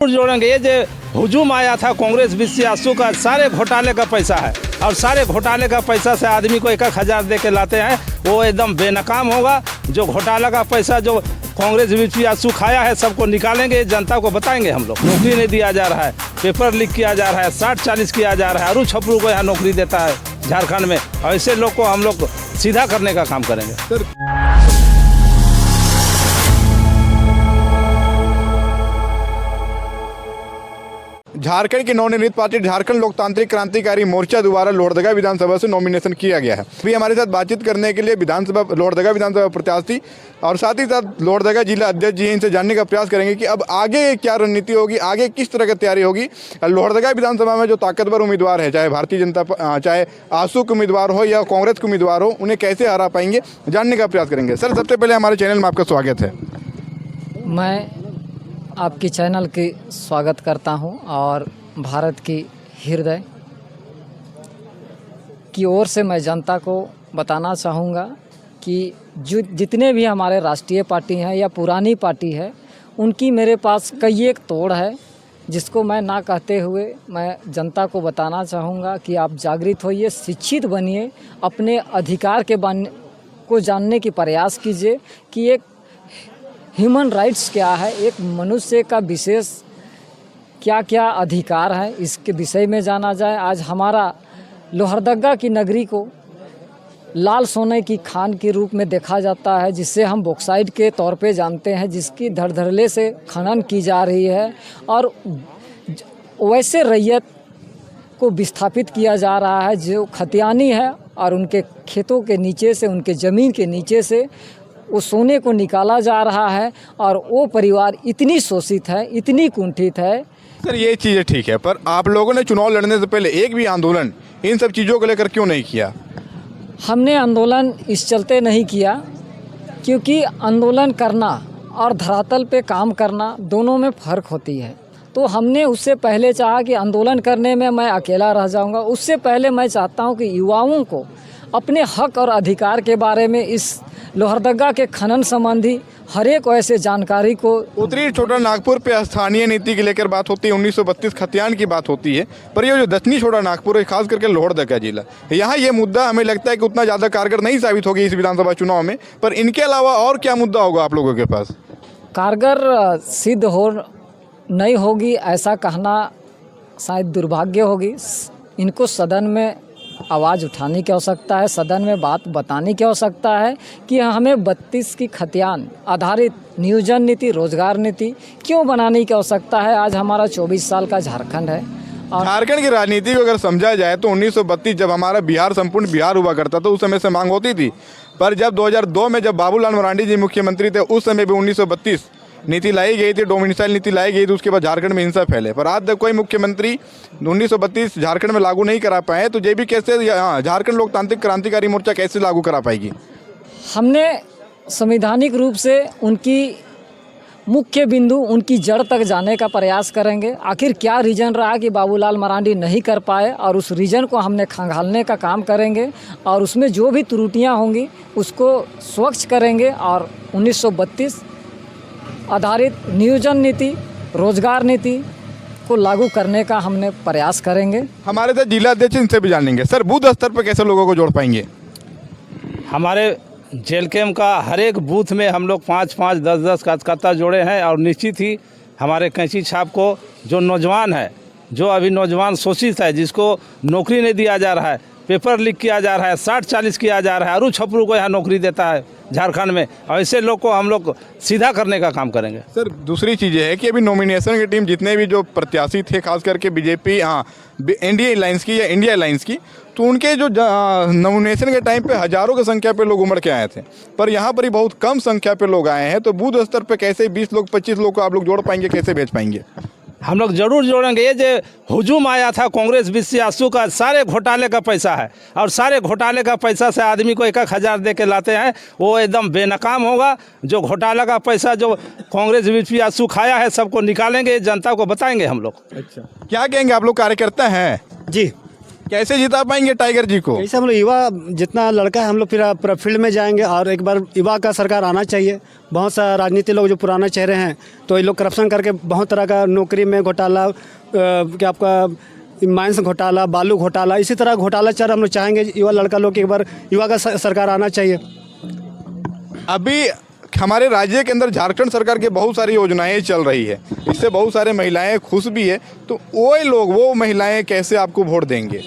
जोड़ेंगे। ये जो हुजूम आया था कांग्रेस विश्वासु का, सारे घोटाले का पैसा है और सारे घोटाले का पैसा से आदमी को 1,000 दे के लाते हैं, वो एकदम बेनकाम होगा। जो घोटाला का पैसा जो कांग्रेस विश्वासु खाया है सबको निकालेंगे, जनता को बताएंगे हम लोग। नौकरी नहीं दिया जा रहा है, पेपर लीक किया जा रहा है, 60-40 किया जा रहा है, अरू छपरू को यहाँ नौकरी देता है झारखंड में। ऐसे लोग को हम लोग सीधा करने का काम करेंगे। सर झारखंड की नवनिर्मित पार्टी झारखंड लोकतांत्रिक क्रांतिकारी मोर्चा द्वारा लोहरदगा विधानसभा से नॉमिनेशन किया गया है। अभी हमारे साथ बातचीत करने के लिए लोहरदगा विधानसभा प्रत्याशी और साथ ही साथ लोहरदगा जिला अध्यक्ष जी हैं। इनसे जानने का प्रयास करेंगे कि अब आगे क्या रणनीति होगी, आगे किस तरह की तैयारी होगी। लोहरदगा विधानसभा में जो ताकतवर उम्मीदवार है, चाहे भारतीय जनता चाहे आसू के उम्मीदवार हो या कांग्रेस के उम्मीदवार हो, उन्हें कैसे हरा पाएंगे, जानने का प्रयास करेंगे। सर, सबसे पहले हमारे चैनल में आपका स्वागत है। मैं आपकी चैनल की स्वागत करता हूं और भारत की हृदय की ओर से मैं जनता को बताना चाहूँगा कि जो जितने भी हमारे राष्ट्रीय पार्टी हैं या पुरानी पार्टी है, उनकी मेरे पास कई एक तोड़ है, जिसको मैं ना कहते हुए मैं जनता को बताना चाहूँगा कि आप जागृत होइए, शिक्षित बनिए, अपने अधिकार के को जानने की प्रयास कीजिए कि एक ह्यूमन राइट्स क्या है, एक मनुष्य का विशेष क्या क्या अधिकार है, इसके विषय में जाना जाए। आज हमारा लोहरदगा की नगरी को लाल सोने की खान के रूप में देखा जाता है, जिससे हम बॉक्साइट के तौर पे जानते हैं, जिसकी धड़धड़ल्ले से खनन की जा रही है और वैसे रैयत को विस्थापित किया जा रहा है जो खतियानी है, और उनके खेतों के नीचे से, उनके ज़मीन के नीचे से वो सोने को निकाला जा रहा है और वो परिवार इतनी शोषित है, इतनी कुंठित है। सर, ये चीज़ें ठीक है, पर आप लोगों ने चुनाव लड़ने से पहले एक भी आंदोलन इन सब चीज़ों को लेकर क्यों नहीं किया? हमने आंदोलन इस चलते नहीं किया क्योंकि आंदोलन करना और धरातल पे काम करना दोनों में फ़र्क होती है। तो हमने उससे पहले चाहा कि आंदोलन करने में मैं अकेला रह जाऊंगा। उससे पहले मैं चाहता हूं कि युवाओं को अपने हक और अधिकार के बारे में, इस लोहरदगा के खनन संबंधी हर एक ऐसे जानकारी को। उत्तरी छोटा नागपुर पे स्थानीय नीति के लेकर बात होती है, 1932 खतियान की बात होती है, पर ये जो दक्षिणी छोटा नागपुर है, खास करके लोहरदगा जिला, यहाँ ये मुद्दा हमें लगता है कि उतना ज़्यादा कारगर नहीं साबित होगी इस विधानसभा चुनाव में। पर इनके अलावा और क्या मुद्दा होगा आप लोगों के पास? कारगर सिद्ध हो नहीं होगी ऐसा कहना शायद दुर्भाग्य होगी। इनको सदन में आवाज़ उठाने की आवश्यकता है, सदन में बात बताने की आवश्यकता है कि हमें 32 की खतियान आधारित नियोजन नीति, रोजगार नीति क्यों बनाने की आवश्यकता है। आज हमारा 24 साल का झारखंड है और झारखंड की राजनीति को अगर समझा जाए तो 1932 जब हमारा बिहार संपूर्ण बिहार हुआ करता था, उस समय से मांग होती थी। पर जब 2002 में जब बाबूलाल मरांडी जी मुख्यमंत्री थे, उस समय भी 1932 नीति लाई गई थी, डोमिसाइल नीति लाई गई थी। उसके बाद झारखंड में हिंसा फैले, पर आज तक कोई मुख्यमंत्री 1932 झारखंड में लागू नहीं करा पाए। तो ये भी कैसे झारखंड लोकतांत्रिक क्रांतिकारी मोर्चा कैसे लागू करा पाएगी? हमने संवैधानिक रूप से उनकी मुख्य बिंदु, उनकी जड़ तक जाने का प्रयास करेंगे। आखिर क्या रीजन रहा कि बाबूलाल मरांडी नहीं कर पाए, और उस रीजन को हमने खंगालने का काम करेंगे और उसमें जो भी त्रुटियां होंगी उसको स्वच्छ करेंगे और 1932 आधारित नियोजन नीति, रोजगार नीति को लागू करने का हमने प्रयास करेंगे। हमारे साथ जिला अध्यक्ष, इनसे भी जानेंगे। सर, बूथ स्तर पर कैसे लोगों को जोड़ पाएंगे? हमारे जेल कैम्प का हर एक बूथ में हम लोग 5-5, 10-10 कार्यकर्ता जोड़े हैं और निश्चित ही हमारे कैंची छाप को जो नौजवान है, जो अभी नौजवान शोषित है, जिसको नौकरी नहीं दिया जा रहा है, पेपर लीक किया जा रहा है, 60-40 किया जा रहा है, अरू छपरू को यहाँ नौकरी देता है झारखंड में, ऐसे लोग को हम लोग सीधा करने का काम करेंगे। सर, दूसरी चीज़ ये है कि अभी नॉमिनेशन की टीम जितने भी जो प्रत्याशी थे, खास करके बीजेपी एनडीए अलायंस की या इंडिया अलायंस की, तो उनके जो नॉमिनेशन के टाइम पे हज़ारों की संख्या पे लोग उमड़ के आए थे, पर यहाँ पर ही बहुत कम संख्या पे लोग आए हैं। तो बूथ स्तर पे कैसे 20 लोग 25 लोग को आप लोग जोड़ पाएंगे, कैसे भेज पाएंगे? हम लोग जरूर जोड़ेंगे। ये जो हुजूम आया था कांग्रेस विश्वासु का, सारे घोटाले का पैसा है और सारे घोटाले का पैसा से आदमी को 1,000 दे के लाते हैं, वो एकदम बेनकाम होगा। जो घोटाला का पैसा जो कांग्रेस विश्वासु खाया है सबको निकालेंगे, जनता को बताएंगे हम लोग। अच्छा, क्या कहेंगे आप लोग कार्यकर्ता हैं? जी, कैसे जिता पाएंगे टाइगर जी को? ऐसे हम लोग युवा जितना लड़का है हम लोग फिर फील्ड में जाएंगे और एक बार युवा का सरकार आना चाहिए। बहुत सा राजनीति लोग जो पुराने चेहरे हैं तो ये लोग करप्शन करके बहुत तरह का नौकरी में घोटाला, क्या आपका माइंस घोटाला, बालू घोटाला, इसी तरह घोटाला चल। हम लोग चाहेंगे युवा लड़का लोग की एक बार युवा का सरकार आना चाहिए। अभी हमारे राज्य के अंदर झारखंड सरकार की बहुत सारी योजनाएं चल रही है, इससे बहुत सारे महिलाएं खुश भी है, तो वो महिलाएं कैसे आपको वोट देंगे?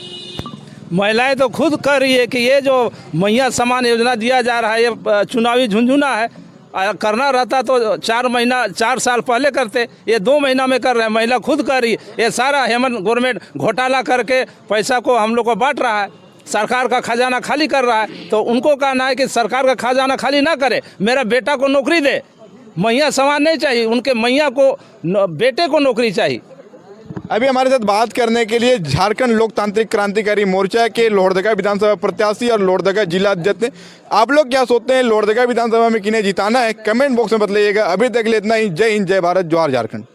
महिलाएं तो खुद कह रही है कि ये जो मैया समान योजना दिया जा रहा है ये चुनावी झुंझुना है। करना रहता तो 4 साल पहले करते, ये 2 महीना में कर रहे हैं। महिला खुद कह रही है ये सारा हेमंत गवर्नमेंट घोटाला करके पैसा को हम लोग को बांट रहा है, सरकार का खजाना खाली कर रहा है। तो उनको कहना है कि सरकार का खजाना खाली ना करे, मेरा बेटा को नौकरी दे। मैया समान नहीं चाहिए, उनके मैया को बेटे को नौकरी चाहिए। अभी हमारे साथ बात करने के लिए झारखंड लोकतांत्रिक क्रांतिकारी मोर्चा के लोहरदगा विधानसभा प्रत्याशी और लोहरदगा जिला अध्यक्ष हैं। आप लोग क्या सोचते हैं, लोहरदगा विधानसभा में किन्हें जिताना है? कमेंट बॉक्स में बतलाइएगा। अभी तक के लिए इतना ही। जय हिंद, जय भारत, जोहार झारखंड।